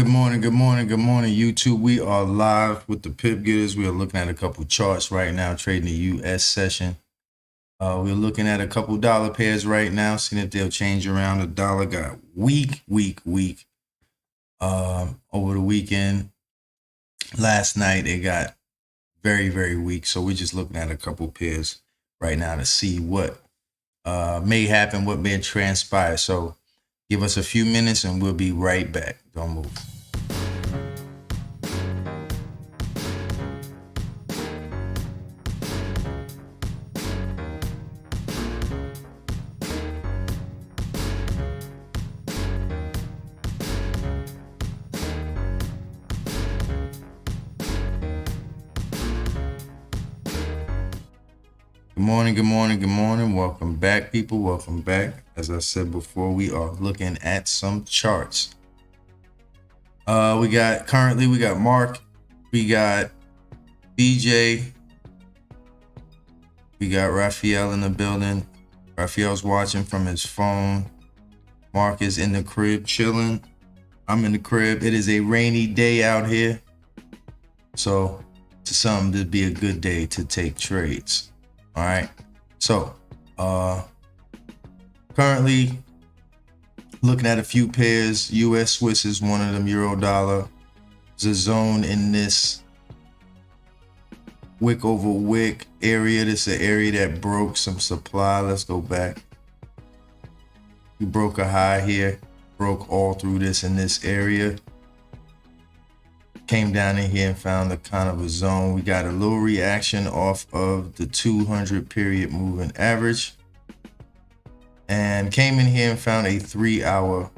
Good morning, YouTube. We are live with the Pip Getterz. We are looking at a couple charts right now, trading the U.S. session. We're looking at a couple dollar pairs right now, seeing if they'll change around. The dollar got weak over the weekend. Last night, it got very weak. So we're just looking at a couple pairs right now to see what may happen, what may transpire. So give us a few minutes and we'll be right back. Don't move. Good morning. Welcome back, people. Welcome back. As I said before, we are looking at some charts. We got Mark, we got BJ, we got Raphael in the building. Raphael's watching from his phone. Mark is in the crib chilling. I'm in the crib. It is a rainy day out here, so to some, this be a good day to take trades. All right, so currently looking at a few pairs. U.S. Swiss is one of them. Euro dollar. There's a zone in this wick over wick area. This is an area that broke some supply. Let's go back. We broke a high here, broke all through this in this area. Came down in here and found a kind of a zone. We got a little reaction off of the 200 period moving average and came in here and found a 3-hour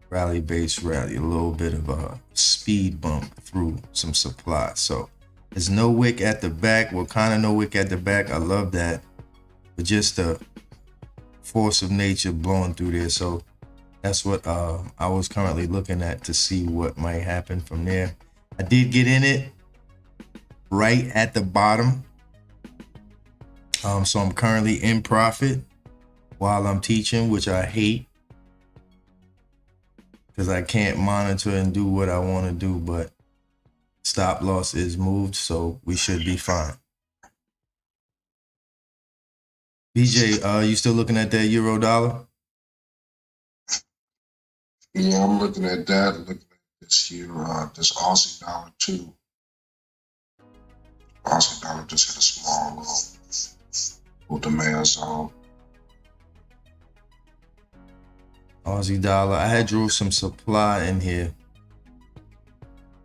rally base rally, a little bit of a speed bump through some supply. So there's no wick at the back. Well, kind of no wick at the back. I love that, but just the force of nature blowing through there. So that's what I was currently looking at to see what might happen from there. I did get in it right at the bottom. So I'm currently in profit while I'm teaching, which I hate because I can't monitor and do what I want to do, but stop loss is moved, so we should be fine. BJ, you still looking at that euro dollar? Yeah, I'm looking at that, looking at this here, this Aussie dollar too. Aussie dollar just hit a small low with the demand zone. Aussie dollar. I had drew some supply in here.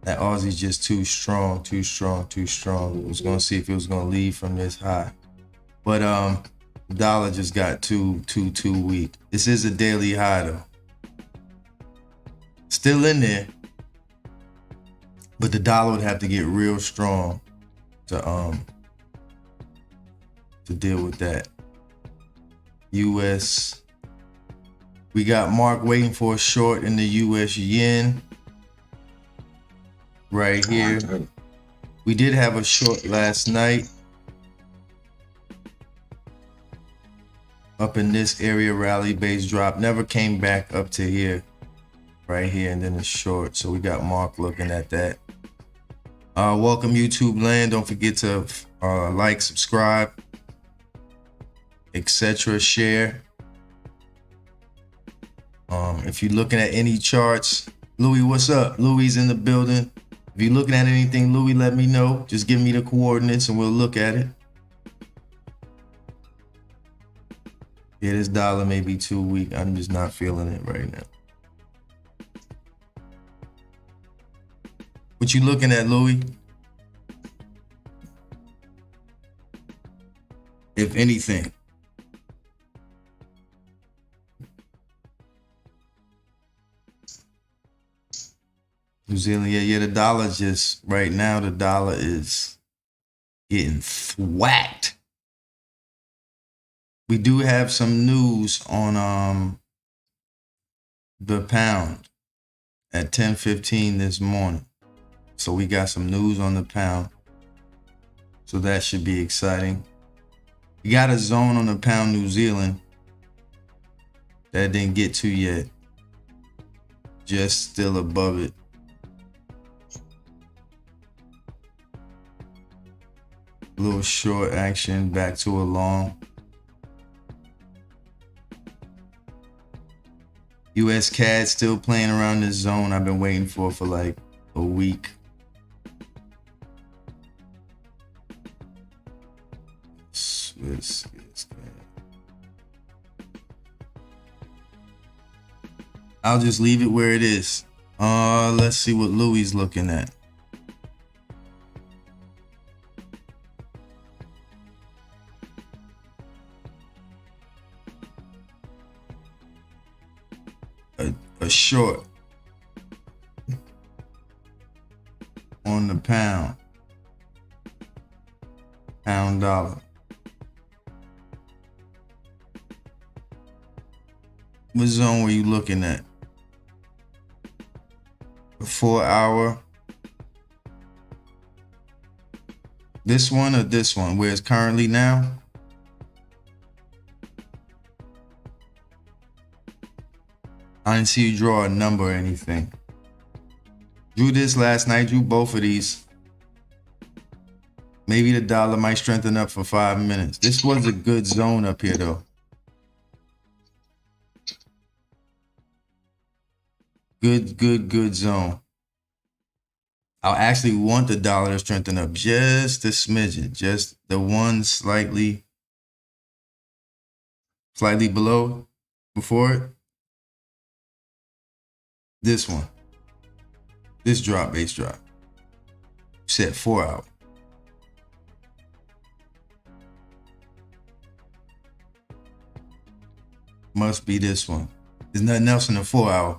That Aussie's just too strong. I was gonna see if it was gonna leave from this high, but the dollar just got too weak. This is a daily high though. Still in there, but the dollar would have to get real strong to deal with that. US, we got Mark waiting for a short in the US yen right here. We did have a short last night up in this area, rally base drop, never came back up to here, right here, and then a short. So we got Mark looking at that. Welcome YouTube land. Don't forget to like, subscribe, etc. Share. If you're looking at any charts, Louis, what's up? Louis in the building. If you're looking at anything, Louis, let me know. Just give me the coordinates and we'll look at it. Yeah, this dollar may be too weak. I'm just not feeling it right now. What you looking at, Louis? If anything. New Zealand, yeah, the dollar just, right now, the dollar is getting thwacked. We do have some news on the pound at 10:15 this morning. So we got some news on the pound. So that should be exciting. We got a zone on the pound New Zealand that I didn't get to yet. Just still above it. little short action back to a long. US CAD still playing around this zone I've been waiting for like a week. Swiss CAD. I'll just leave it where it is. Let's see what Louis is looking at. A short on the pound dollar. What zone were you looking at? The 4 hour? This one or this one, where it's currently now? I didn't see you draw a number or anything. Drew this last night, drew both of these. Maybe the dollar might strengthen up for 5 minutes. This was a good zone up here though. Good zone. I actually want the dollar to strengthen up just a smidgen, just the one slightly below before it. This one, this drop, base drop, set 4 hour. Must be this one. There's nothing else in the 4 hour,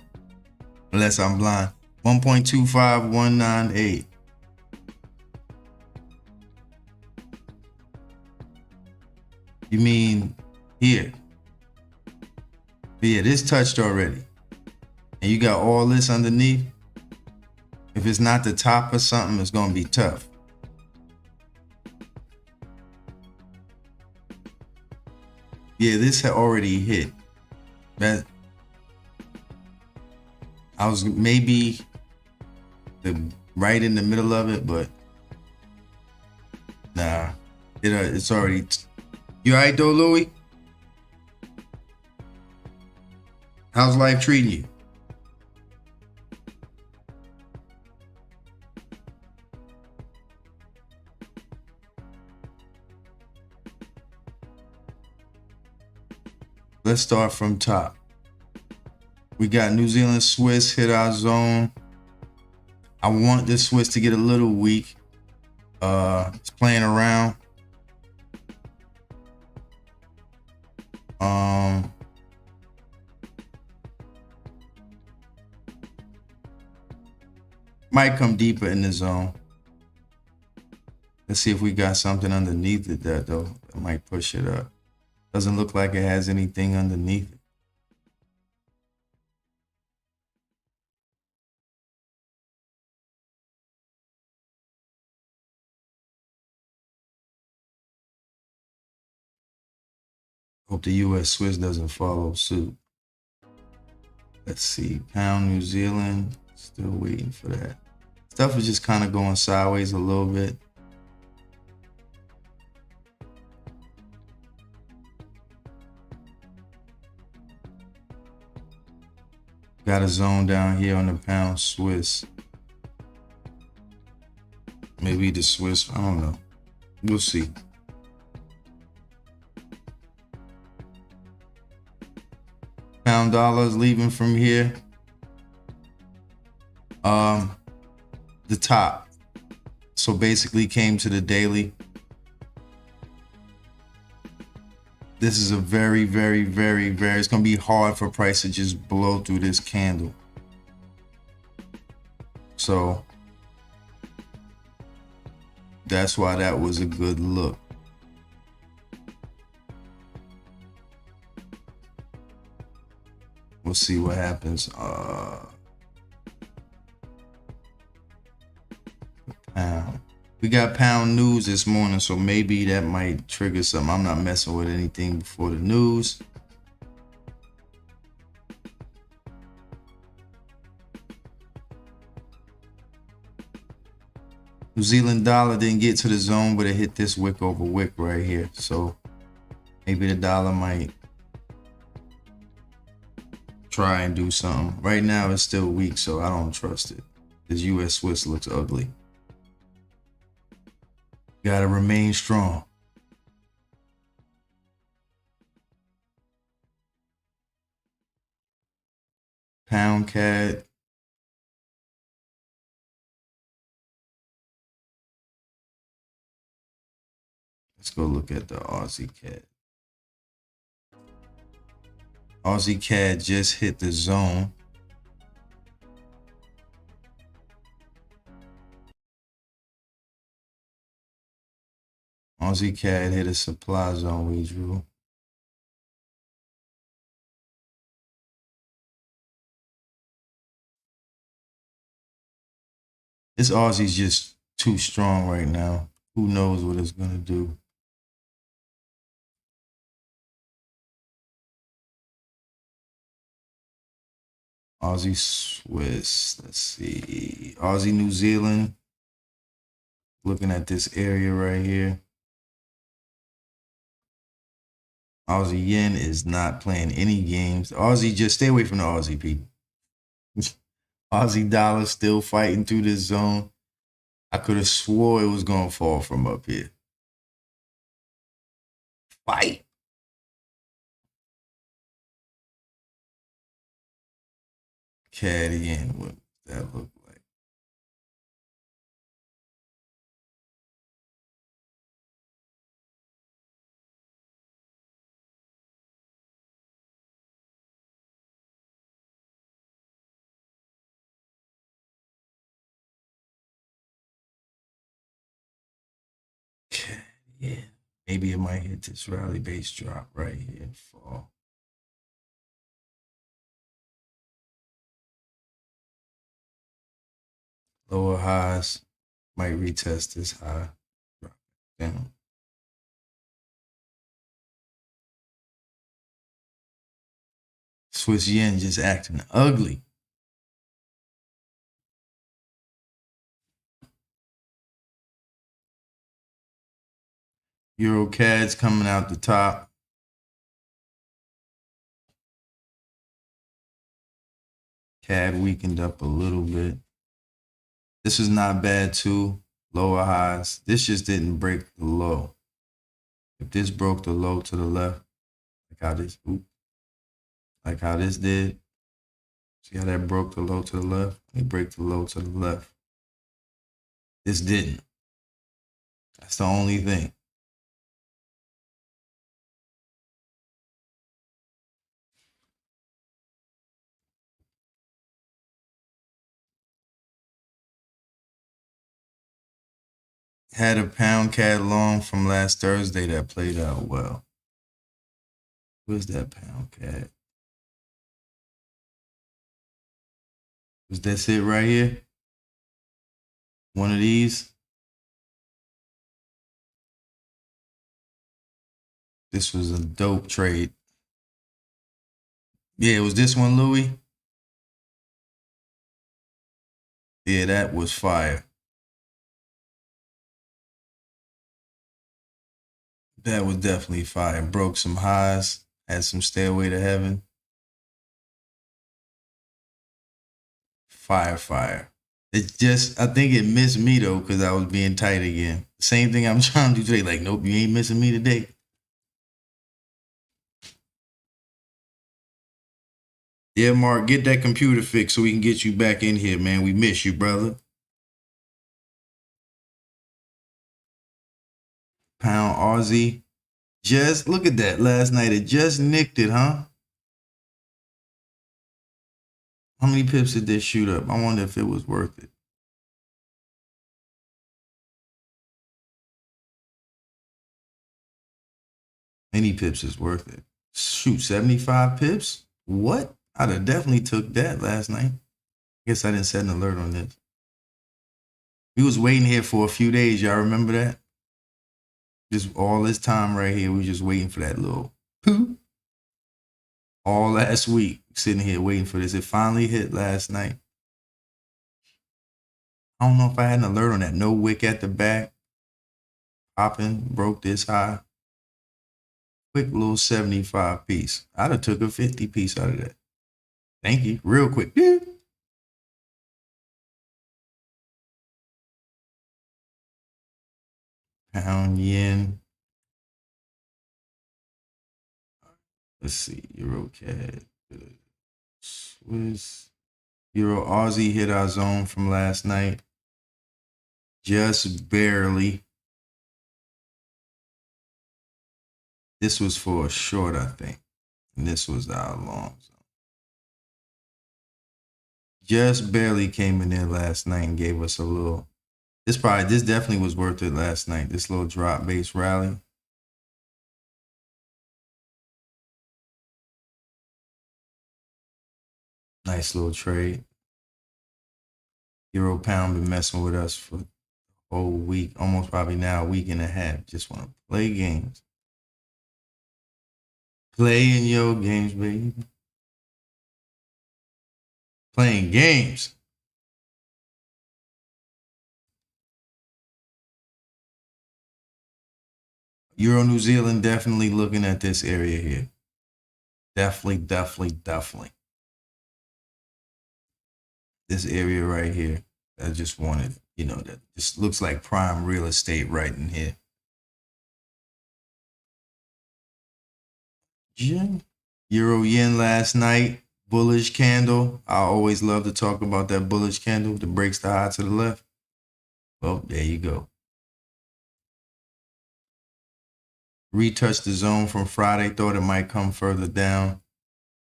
unless I'm blind. 1.25198. You mean here? Yeah, this touched already. And you got all this underneath. If it's not the top of something, it's going to be tough. Yeah, this had already hit. That I was maybe right in the middle of it, but nah, it's already. You all right though, Louis? How's life treating you? Let's start from top. We got New Zealand Swiss hit our zone. I want this Swiss to get a little weak. It's playing around. Might come deeper in the zone. Let's see if we got something underneath it that though that might push it up. Doesn't look like it has anything underneath it. Hope the US Swiss doesn't follow suit. Let's see, pound New Zealand, still waiting for that. Stuff is just kind of going sideways a little bit. Got a zone down here on the pound Swiss. Maybe the Swiss, I don't know. We'll see. Pound dollars leaving from here. The top. So basically came to the daily. This is a very, it's going to be hard for price to just blow through this candle. So that's why that was a good look. We'll see what happens. Pound. We got pound news this morning, so maybe that might trigger something. I'm not messing with anything before the news. New Zealand dollar didn't get to the zone, but it hit this wick over wick right here. So maybe the dollar might try and do something. Right now it's still weak, so I don't trust it. This U.S. Swiss looks ugly. Gotta remain strong. Pound CAD. Let's go look at the Aussie CAD. Aussie CAD just hit the zone. Aussie CAD hit a supply zone we drew. This Aussie's just too strong right now. Who knows what it's gonna do? Aussie Swiss, let's see. Aussie New Zealand. Looking at this area right here. Aussie Yen is not playing any games. Aussie, just stay away from the Aussie people. Aussie dollar still fighting through this zone. I could have swore it was going to fall from up here. Fight. CAD again. What does that look like? CAD, yeah. Maybe it might hit this rally base drop right here and fall. Lower highs might retest this high. Drop down. Swiss yen just acting ugly. Euro CAD's coming out the top. CAD weakened up a little bit. This is not bad too. Lower highs. This just didn't break the low. If this broke the low to the left, like how this did. See how that broke the low to the left? It break the low to the left. This didn't. That's the only thing. Had a pound CAD long from last Thursday that played out well. Where's that pound CAD? Was that it right here? One of these? This was a dope trade. Yeah, it was this one, Louis? Yeah, that was fire. That was definitely fire. Broke some highs, had some Stairway to Heaven. Fire. It just, I think it missed me though, because I was being tight again. Same thing I'm trying to do today. Like, nope, you ain't missing me today. Yeah, Mark, get that computer fixed so we can get you back in here, man. We miss you, brother. Pound Aussie. Just look at that. Last night it just nicked it, huh? How many pips did this shoot up? I wonder if it was worth it. Any pips is worth it. Shoot, 75 pips? What? I'd have definitely took that last night. Guess I didn't set an alert on this. We was waiting here for a few days. Y'all remember that? Just all this time right here, we just waiting for that little poo. All last week, sitting here waiting for this. It finally hit last night. I don't know if I had an alert on that. No wick at the back. Popping, broke this high. Quick little 75 piece. I'd have took a 50 piece out of that. Thank you. Real quick. Pound yen. Let's see. Euro CAD. Swiss. Euro Aussie hit our zone from last night. Just barely. This was for a short, I think. And this was our long zone. Just barely came in there last night and gave us a little. This definitely was worth it last night. This little drop base rally. Nice little trade. Euro pound been messing with us for a whole week, almost probably now a week and a half. Just want to play games. Playing your games, baby. Playing games. Euro New Zealand definitely looking at this area here. Definitely. This area right here. I just wanted, that just looks like prime real estate right in here. Euro yen last night, bullish candle. I always love to talk about that bullish candle that breaks the high to the left. Well, there you go. Retouched the zone from Friday, thought it might come further down.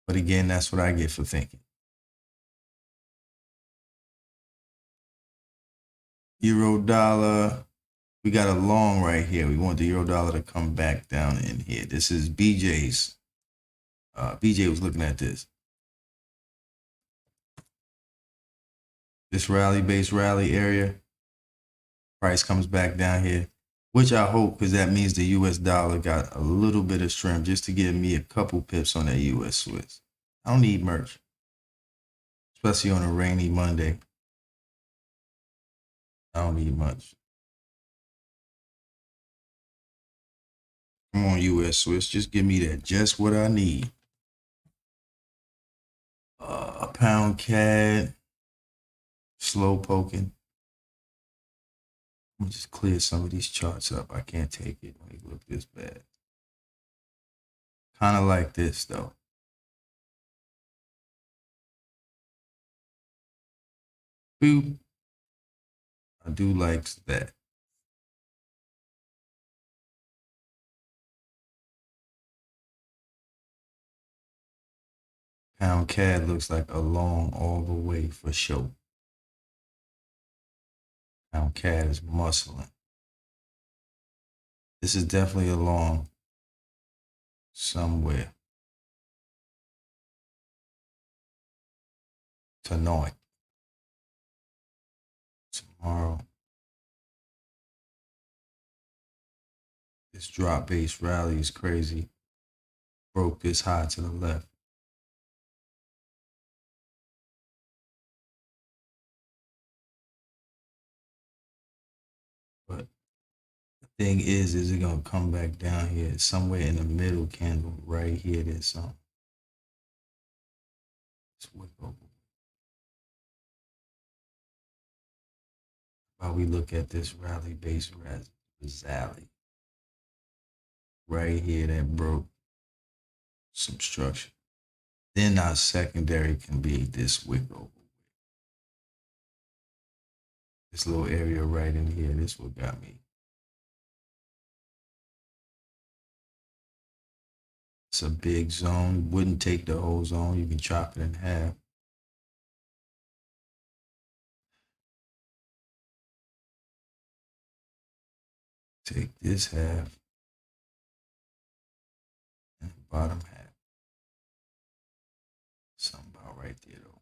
But again, that's what I get for thinking. Euro dollar. We got a long right here. We want the euro dollar to come back down in here. This is BJ's. BJ was looking at this. This base rally area. Price comes back down here, which I hope, because that means the US dollar got a little bit of strength just to give me a couple pips on that US Swiss. I don't need merch, especially on a rainy Monday. I don't need much. Come on, US Swiss, just give me that, just what I need. A pound CAD, slow poking. Let me just clear some of these charts up. I can't take it when they look this bad. Kind of like this though. Boop. I do like that. Pound CAD looks like a long all the way for sure. Pound CAD is muscling. This is definitely a long somewhere. Tonight. Tomorrow. This drop base rally is crazy. Broke this high to the left. But the thing is it gonna come back down here? It's somewhere in the middle candle right here. There's something. Let's whip over. While we look at this rally base rally right here that broke some structure. Then our secondary can be this wick over. This little area right in here, this what got me. It's a big zone. Wouldn't take the whole zone. You can chop it in half. Take this half and the bottom half. Something about right there though.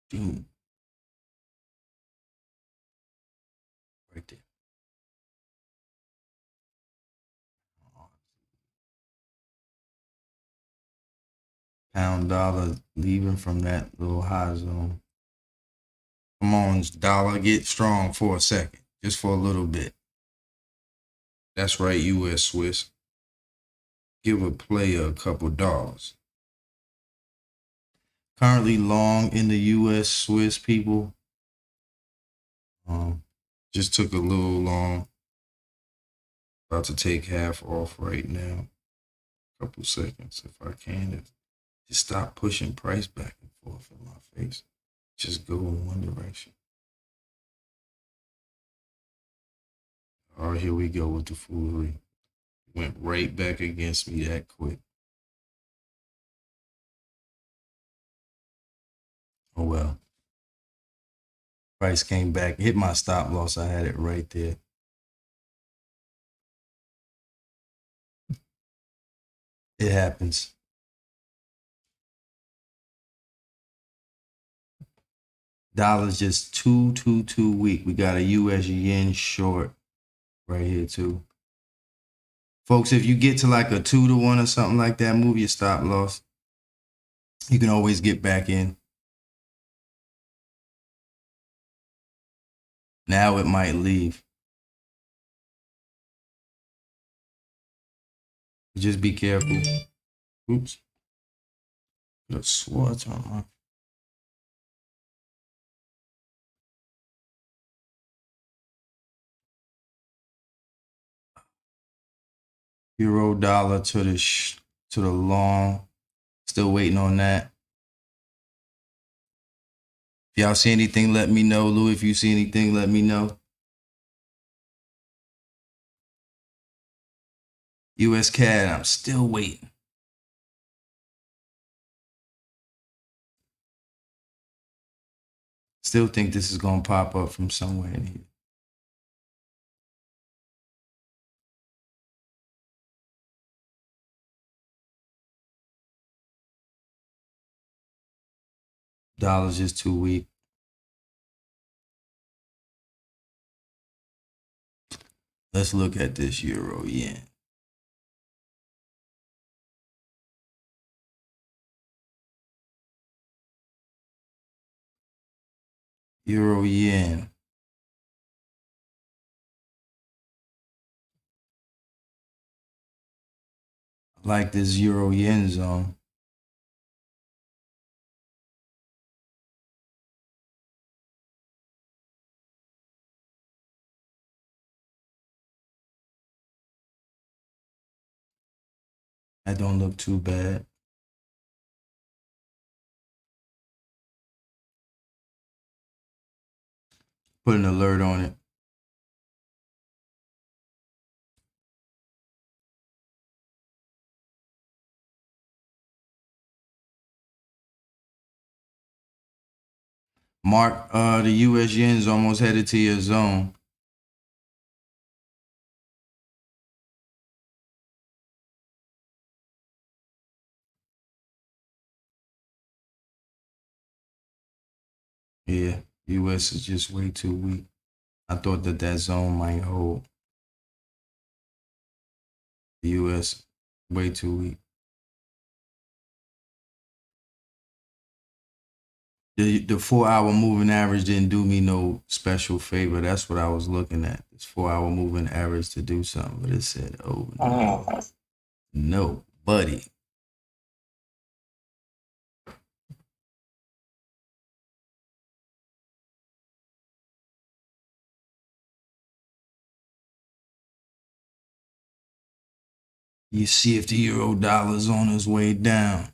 Boom. Right there. Pound dollar leaving from that little high zone. Come on, dollar, get strong for a second, just for a little bit. That's right, U.S. Swiss. Give a player a couple dollars. Currently long in the U.S. Swiss, people. Just took a little long. About to take half off right now. Couple seconds if I can. Just stop pushing price back and forth in my face. Just go in one direction. All right, here we go with the foolery. Went right back against me that quick. Oh well. Price came back, hit my stop loss. I had it right there. It happens. Dollar's just too weak. We got a US yen short right here too. Folks, if you get to like a 2-to-1 or something like that, move your stop loss. You can always get back in. Now it might leave. Just be careful. Oops. Put a swatch on my. Euro dollar to the long. Still waiting on that. If y'all see anything, let me know. Lou, if you see anything, let me know. US CAD, I'm still waiting. Still think this is going to pop up from somewhere in here. Dollar's just too weak. Let's look at this euro yen. Euro yen. I like this euro yen zone. That don't look too bad. Put an alert on it. Mark, the US yen's almost headed to your zone. Yeah, US is just way too weak. I thought that zone might hold. The US, way too weak. The 4-hour moving average didn't do me no special favor. That's what I was looking at. This 4-hour moving average to do something, but it said, oh no, no, buddy. You see if the euro dollar's on its way down.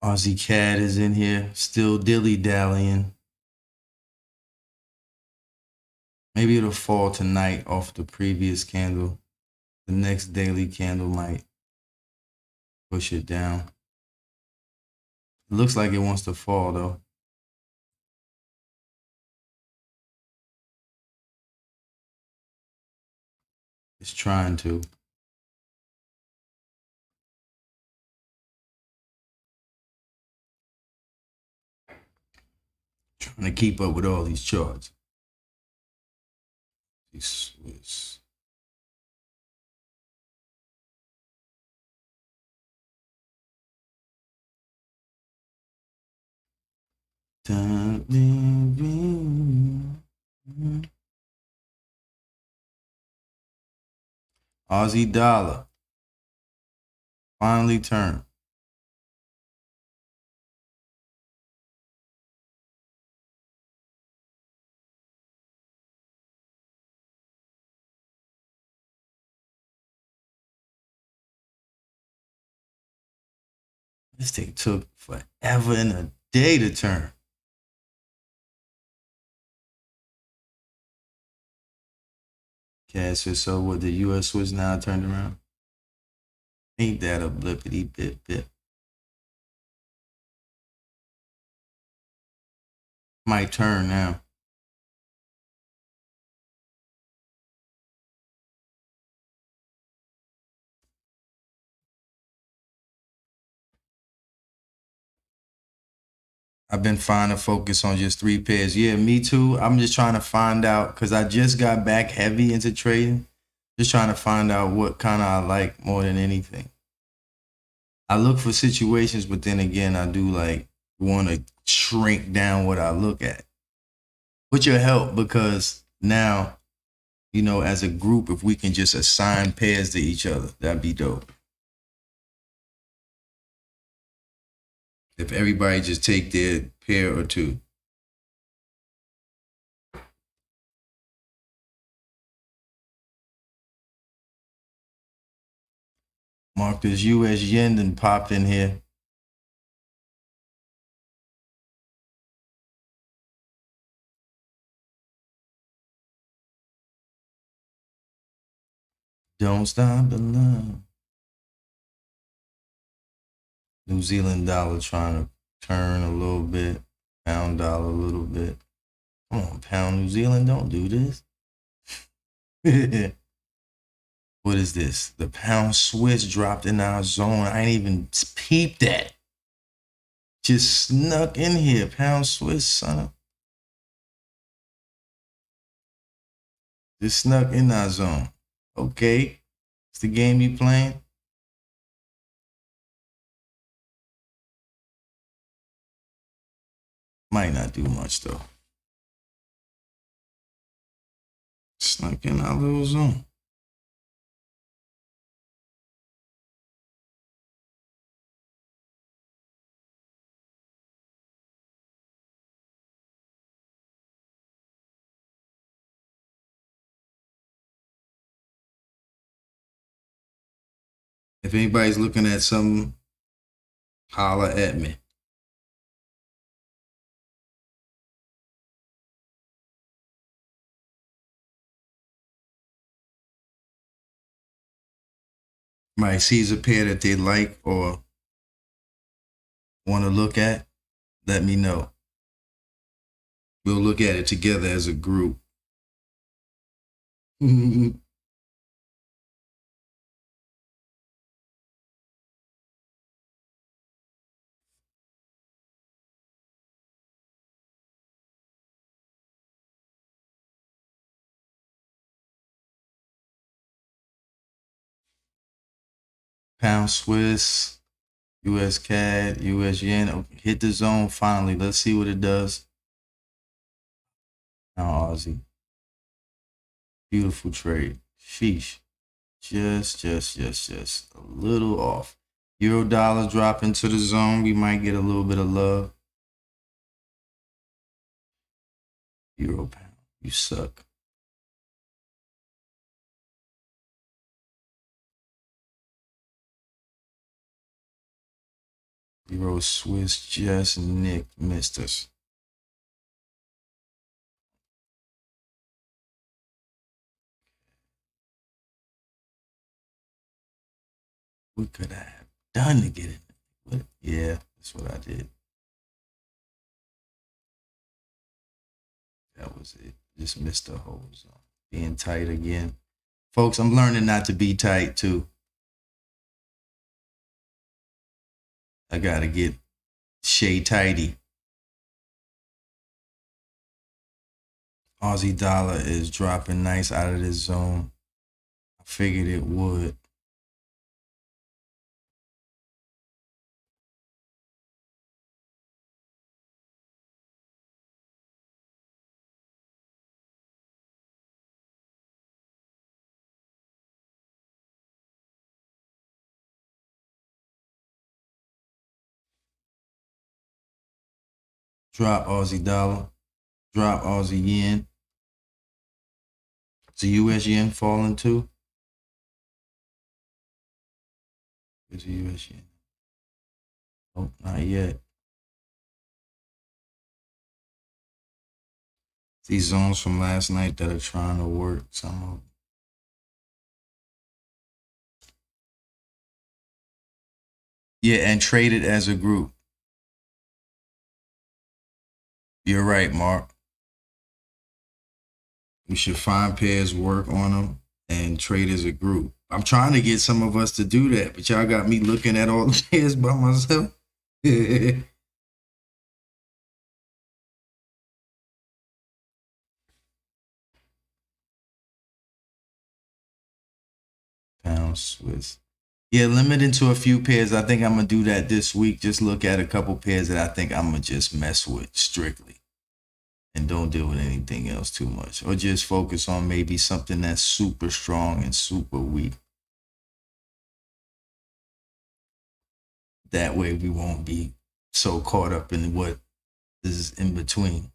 Aussie CAD is in here, still dilly-dallying. Maybe it'll fall tonight off the previous candle. The next daily candle might push it down. It looks like it wants to fall though. It's trying to. Trying to keep up with all these charts. Swiss. Aussie dollar finally turned. This thing took forever and a day to turn. Okay, so what the U.S. was now turned around? Ain't that a blippity bip bip? Might turn now. I've been trying to focus on just 3 pairs. Yeah, me too. I'm just trying to find out because I just got back heavy into trading. Just trying to find out what kind of I like more than anything. I look for situations, but then again, I do like want to shrink down what I look at. Which will help because now, you know, as a group, if we can just assign pairs to each other, that'd be dope. If everybody just take their pair or two. Mark, this U.S. yen then popped in here. Don't stop the love. New Zealand dollar trying to turn a little bit. Pound dollar a little bit. Come on, pound New Zealand, don't do this. What is this? The pound Swiss dropped in our zone. I ain't even peeped that. Just snuck in here. Pound Swiss, son of. Just snuck in our zone. Okay. It's the game you playing. Might not do much though. Snuck in our little zone. If anybody's looking at something, holler at me. Somebody sees a pair that they like or want to look at, let me know. We'll look at it together as a group. Pound Swiss, US CAD, US yen. Okay, hit the zone finally. Let's see what it does. Now Aussie. Beautiful trade. Sheesh. Just a little off. Euro dollar drop into the zone. We might get a little bit of love. Euro pound. You suck. Euro Swiss just missed us. What could I have done to get it? Yeah, that's what I did. That was it. Just missed the whole zone. Being tight again. Folks, I'm learning not to be tight too. I gotta get Shay tighty. Aussie dollar is dropping nice out of this zone. I figured it would. Drop Aussie dollar. Drop Aussie yen. Is the US yen falling too? Is the US yen? Nope, not yet. These zones from last night that are trying to work some of them. Yeah, and trade it as a group. You're right, Mark. We should find pairs, work on them, and trade as a group. I'm trying to get some of us to do that, but y'all got me looking at all the pairs by myself. Pound Swiss. Yeah, limited to a few pairs. I think I'm gonna do that this week. Just look at a couple pairs that I think I'm gonna just mess with strictly, and don't deal with anything else too much, or just focus on maybe something that's super strong and super weak. That way, we won't be so caught up in what is in between.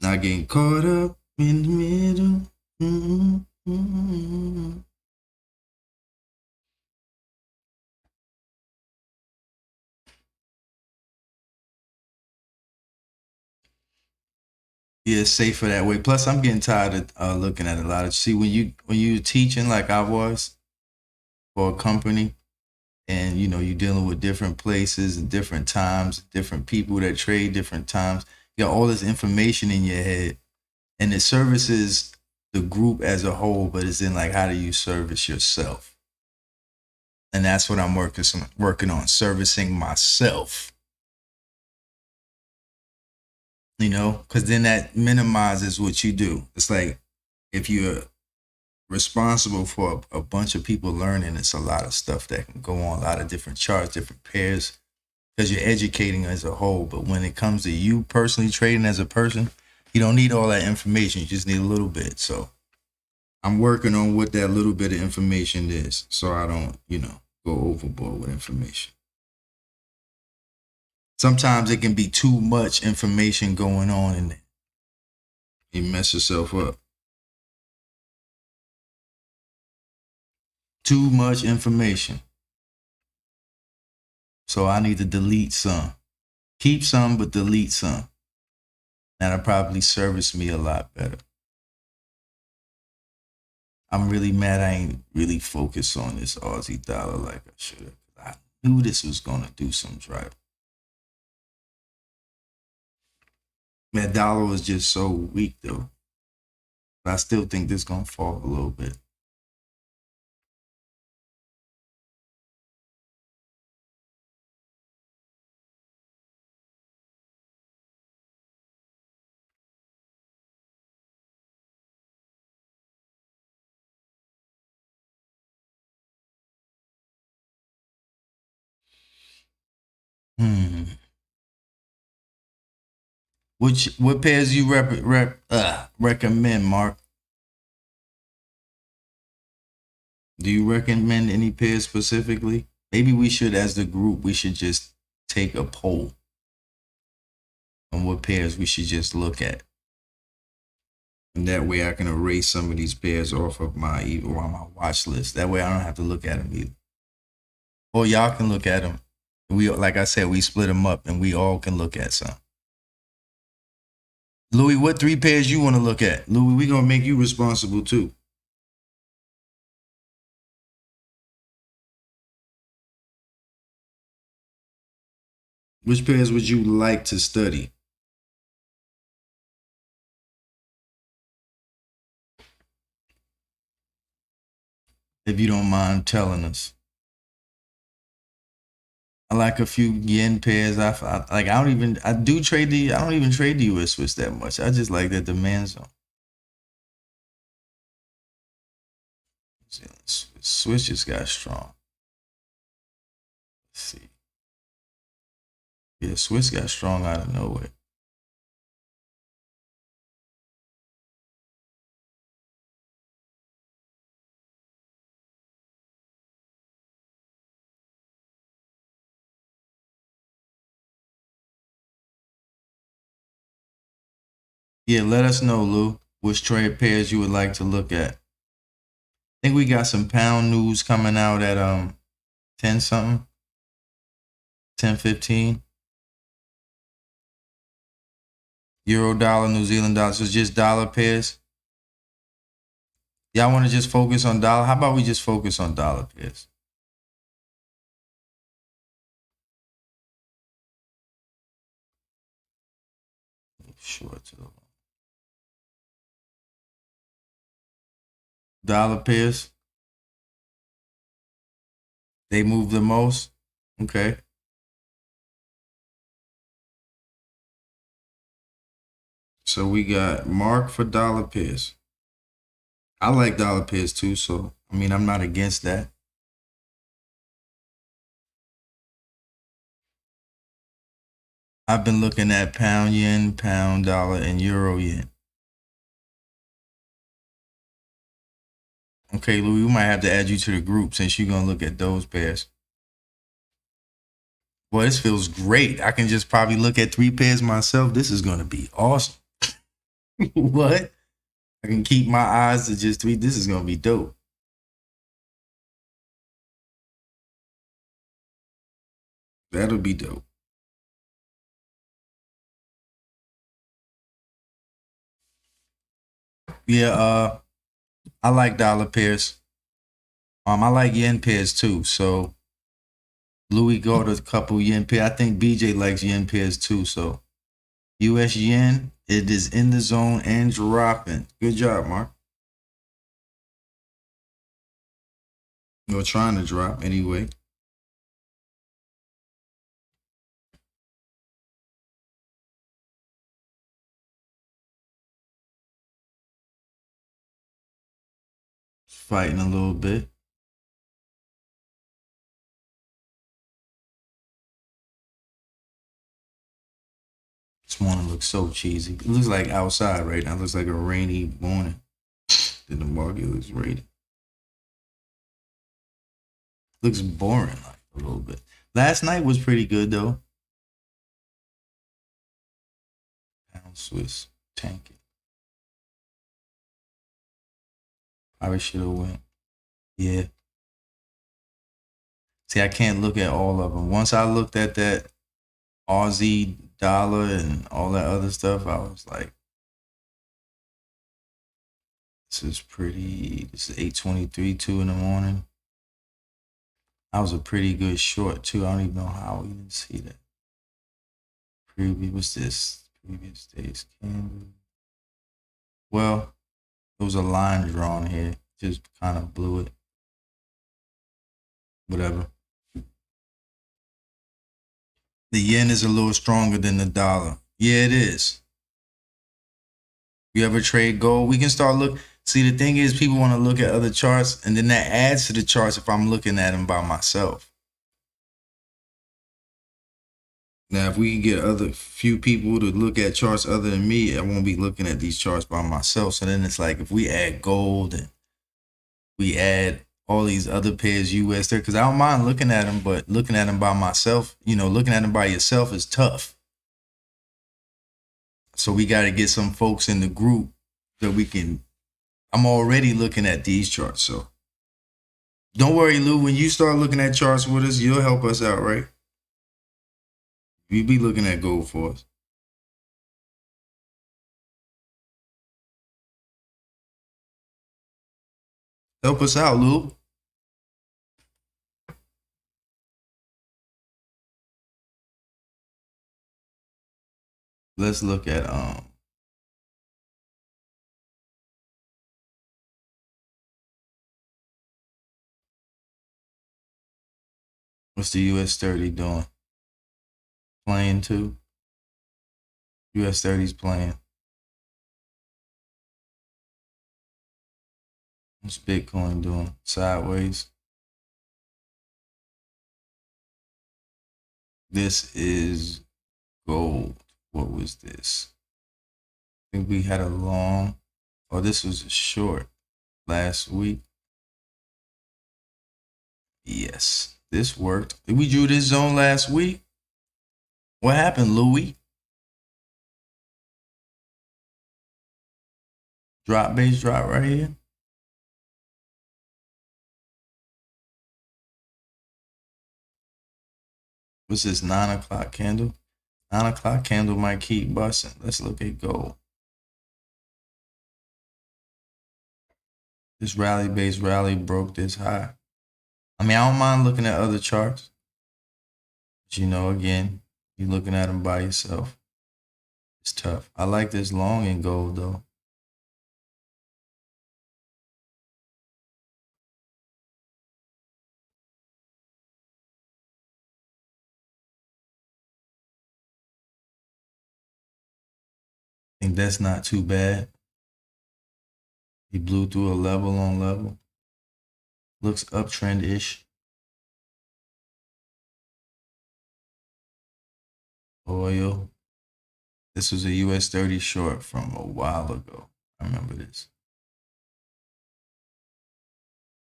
Not getting caught up in the middle. Mm-hmm. Mm-hmm. Yeah, it's safer that way. Plus, I'm getting tired of looking at a lot of. See, when you teaching like I was for a company, and you're dealing with different places and different times, different people that trade different times. You got all this information in your head, and it services the group as a whole, but it's in like how do you service yourself, and that's what I'm working on, servicing myself. Because then that minimizes what you do. It's like if you're responsible for a bunch of people learning, it's a lot of stuff that can go on, a lot of different charts, different pairs, because you're educating as a whole. But when it comes to you personally trading as a person, you don't need all that information. You just need a little bit. So I'm working on what that little bit of information is, so I don't, go overboard with information. Sometimes it can be too much information going on in there. You mess yourself up. Too much information. So I need to delete some. Keep some, but delete some. That'll probably service me a lot better. I'm really mad I ain't really focused on this Aussie dollar like I should have. I knew this was going to do some drive. That dollar was just so weak, though. But I still think this is going to fall a little bit. What pairs you recommend, Mark? Do you recommend any pairs specifically? Maybe we should, as the group, we should just take a poll on what pairs we should just look at. And that way I can erase some of these pairs off of my watch list. That way I don't have to look at them either. Or y'all can look at them. Like I said, we split them up and we all can look at some. Louis, what 3 pairs you want to look at? Louis, we gonna make you responsible too. Which pairs would you like to study? if you don't mind telling us. I like a few yen pairs. I don't even trade the U.S. Swiss that much. I just like that demand zone. Swiss just got strong. Let's see. Yeah, Swiss got strong out of nowhere. Yeah, let us know, Lou, which trade pairs you would like to look at. I think we got some pound news coming out at 10 something, 10:15. Euro dollar, New Zealand dollar. So it's just dollar pairs. Y'all want to just focus on dollar? How about we just focus on dollar pairs? Short to the long. Dollar pairs. They move the most. Okay. So we got mark for dollar pairs. I like dollar pairs too, so I mean I'm not against that. I've been looking at pound yen, pound dollar, and euro yen. Okay, Louis, we might have to add you to the group since you're gonna look at those pairs. Boy, this feels great. I can just probably look at 3 pairs myself. This is gonna be awesome. What? I can keep my eyes to just 3. This is gonna be dope. That'll be dope. Yeah, I like dollar pairs. I like yen pairs too. So Louis got a couple yen pairs. I think BJ likes yen pairs too. So US yen, it is in the zone and dropping. Good job, Mark. We're trying to drop anyway. Fighting a little bit. This morning looks so cheesy. It looks like outside right now. It looks like a rainy morning. Then the market looks rainy. Looks boring like a little bit. Last night was pretty good though. Pound Swiss tanking. Probably should have went. Yeah. See, I can't look at all of them. Once I looked at that Aussie dollar and all that other stuff, I was like, this is pretty. This is 8:23, 2 in the morning. That was a pretty good short too. I don't even know how we didn't see that. What's this? Previous day's candle. Well, there was a line drawn here. Just kind of blew it. Whatever. The yen is a little stronger than the dollar. Yeah, it is. You ever trade gold? We can start look. See, the thing is, people want to look at other charts, and then that adds to the charts if I'm looking at them by myself. Now, if we can get other few people to look at charts other than me, I won't be looking at these charts by myself. So then it's like if we add gold and we add all these other pairs U.S. there, because I don't mind looking at them, but looking at them by myself, looking at them by yourself is tough. So we got to get some folks in the group that we can. I'm already looking at these charts, so don't worry, Lou. When you start looking at charts with us, you'll help us out, right? You be looking at gold for us. Help us out, Lou. Let's look at What's the US 30 doing? Playing too? US 30's playing. What's Bitcoin doing? Sideways. This is gold. What was this? I think we had a long, oh, this was a short last week. Yes, this worked. We drew this zone last week. What happened, Louis? Drop base drop right here. What's this 9 o'clock candle? 9 o'clock candle might keep busting. Let's look at gold. This rally base rally broke this high. I mean, I don't mind looking at other charts. But you know, again, you're looking at them by yourself. It's tough. I like this long in gold though. I think that's not too bad. He blew through a level on level. Looks uptrend-ish. Oil. This was a US 30 short from a while ago. I remember this.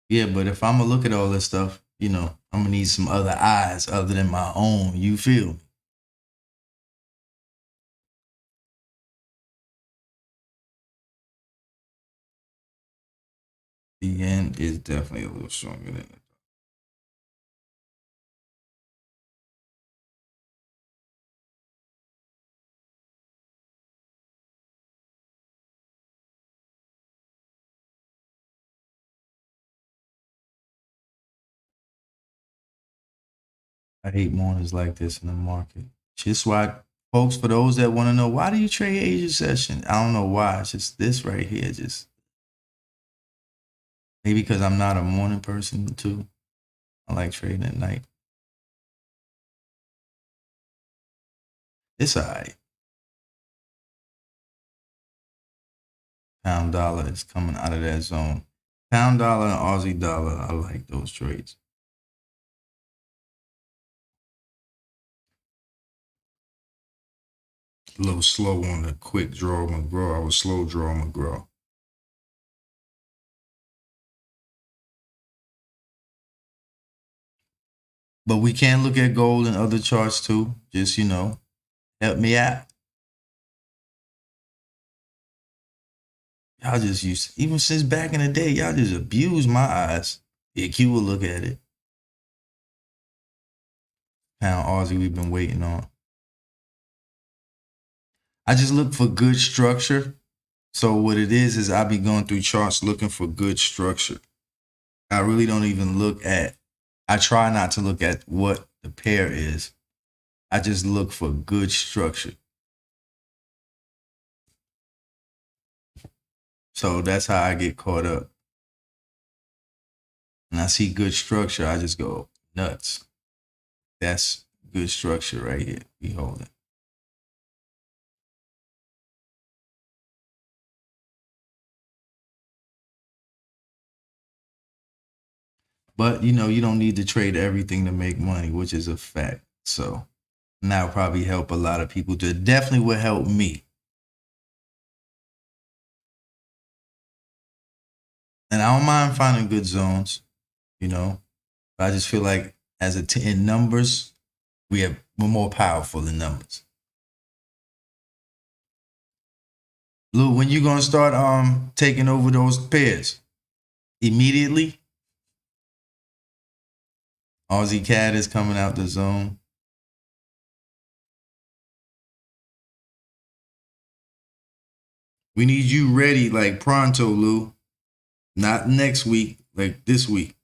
Yeah, but if I'm gonna look at all this stuff, you know, I'm gonna need some other eyes other than my own. You feel me? The yen is definitely a little stronger than it. I hate mornings like this in the market. Just why, folks, for those that want to know, why do you trade Asia session? I don't know why. It's just this right here. Just maybe because I'm not a morning person too. I like trading at night. It's all right. Pound dollar is coming out of that zone. Pound dollar and Aussie dollar, I like those trades. A little slow on the quick draw McGraw. I was slow draw McGraw. But we can look at gold and other charts too. Just, you know, help me out. Y'all just used, even since back in the day, y'all just abused my eyes. Yeah, Q will look at it. Pound Aussie we've been waiting on. I just look for good structure. So what it is I be going through charts looking for good structure. I really don't even look at, I try not to look at what the pair is. I just look for good structure. So that's how I get caught up. And I see good structure, I just go nuts. That's good structure right here. We hold it. But you know, you don't need to trade everything to make money, which is a fact. So that'll probably help a lot of people. It definitely will help me. And I don't mind finding good zones, you know. But I just feel like as in numbers, we're more powerful in numbers. Lou, when you gonna start taking over those pairs? Immediately? Aussie Cat is coming out the zone. We need you ready like pronto, Lou. Not next week, like this week.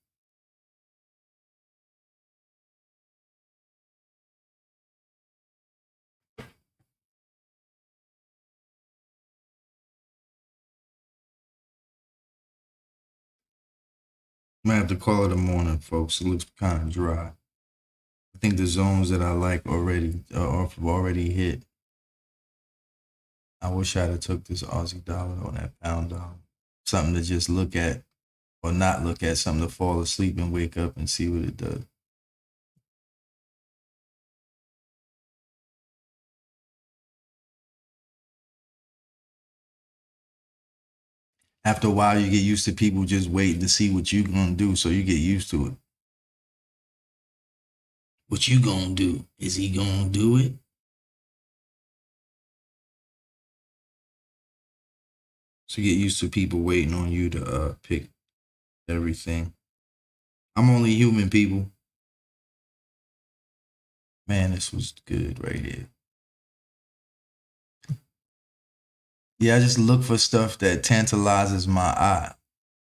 I'm gonna have to call it a morning, folks. It looks kind of dry. I think the zones that I like already are already hit. I wish I'd have took this Aussie dollar on that pound dollar. Something to just look at or not look at, something to fall asleep and wake up and see what it does. After a while, you get used to people just waiting to see what you gonna do, so you get used to it. What you gonna do? Is he gonna do it? So you get used to people waiting on you to pick everything. I'm only human, people. Man, this was good right here. Yeah, I just look for stuff that tantalizes my eye.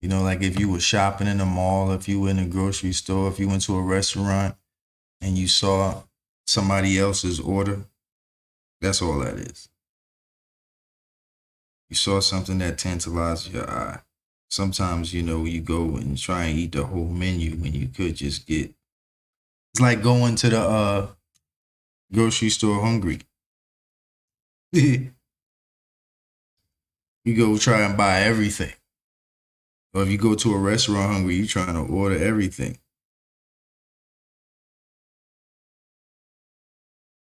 You know, like if you were shopping in the mall, if you were in a grocery store, if you went to a restaurant and you saw somebody else's order, that's all that is. You saw something that tantalized your eye. Sometimes, you know, you go and try and eat the whole menu when you could just get. It's like going to the grocery store hungry. You go try and buy everything. Or if you go to a restaurant hungry, you're trying to order everything.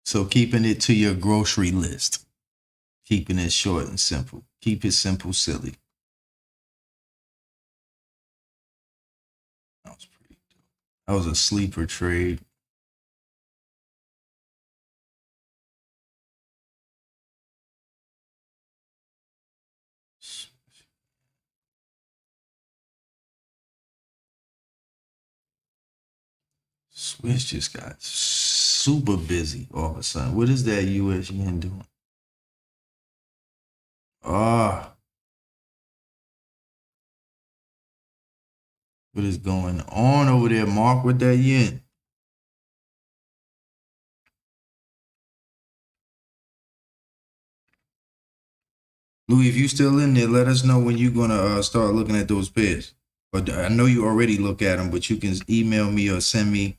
So keeping it to your grocery list. Keeping it short and simple. Keep it simple, silly. That was pretty dope. That was a sleeper trade. Swiss just got super busy all of a sudden. What is that U.S. yen doing? Ah, what is going on over there, Mark, with that yen? Louis, if you still in there, let us know when you're gonna start looking at those pairs. But I know you already look at them, but you can email me or send me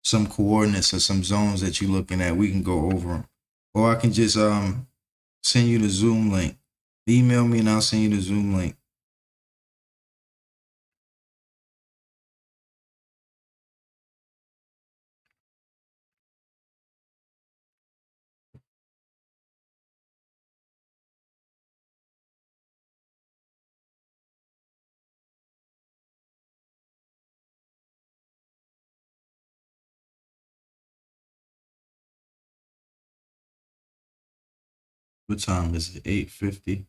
some coordinates or some zones that you're looking at. We can go over them, or I can just send you the Zoom link. Email me and I'll send you the Zoom link. What time is it? 8:50.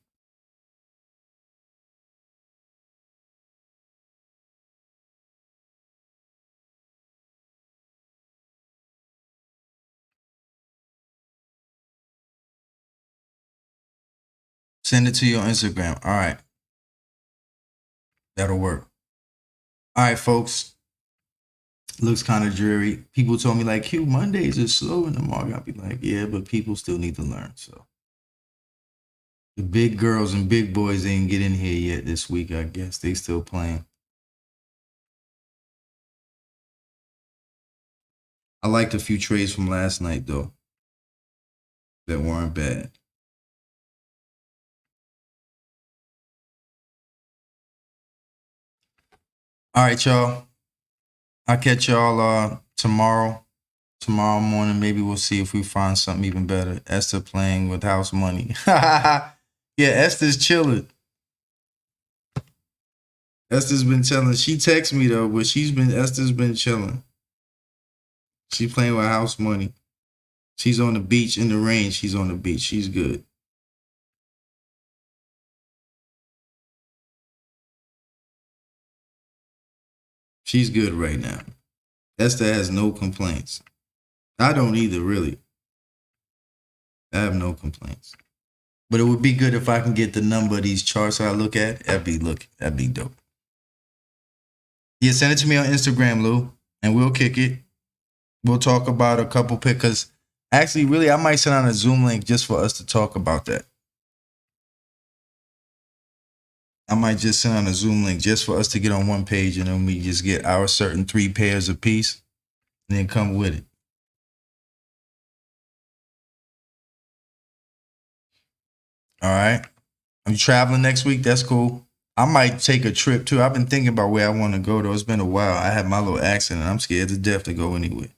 Send it to your Instagram. All right. That'll work. All right, folks. Looks kind of dreary. People told me like, Q, Mondays are slow in the market. I'll be like, yeah, but people still need to learn. So the big girls and big boys ain't get in here yet this week, I guess. They still playing. I liked a few trades from last night, though, that weren't bad. All right, y'all. I'll catch y'all tomorrow. Tomorrow morning, maybe we'll see if we find something even better. Esther playing with house money. Yeah, Esther's chilling. Esther's been chilling. She texts me though, but Esther's been chilling. She playing with house money. She's on the beach in the rain. She's on the beach. She's good. She's good right now. Esther has no complaints. I don't either, really. I have no complaints. But it would be good if I can get the number of these charts I look at. That'd be dope. Yeah, send it to me on Instagram, Lou, and we'll kick it. We'll talk about a couple because actually, really, I might send out a Zoom link just for us to talk about that. I might just send out a Zoom link just for us to get on one page and then we just get our certain 3 pairs apiece and then come with it. All right. I'm traveling next week. That's cool. I might take a trip too. I've been thinking about where I want to go though. It's been a while. I had my little accident. I'm scared to death to go anywhere.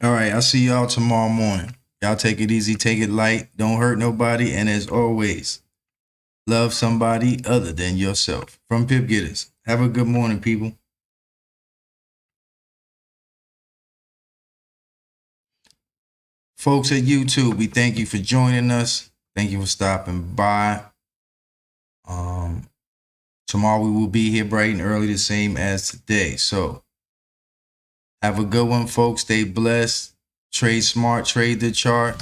All right. I'll see y'all tomorrow morning. Y'all take it easy. Take it light. Don't hurt nobody. And as always, love somebody other than yourself. From Pip Getterz. Have a good morning, people. Folks at YouTube, we thank you for joining us. Thank you for stopping by. Tomorrow we will be here bright and early, the same as today. So have a good one, folks. Stay blessed. Trade smart, trade the chart.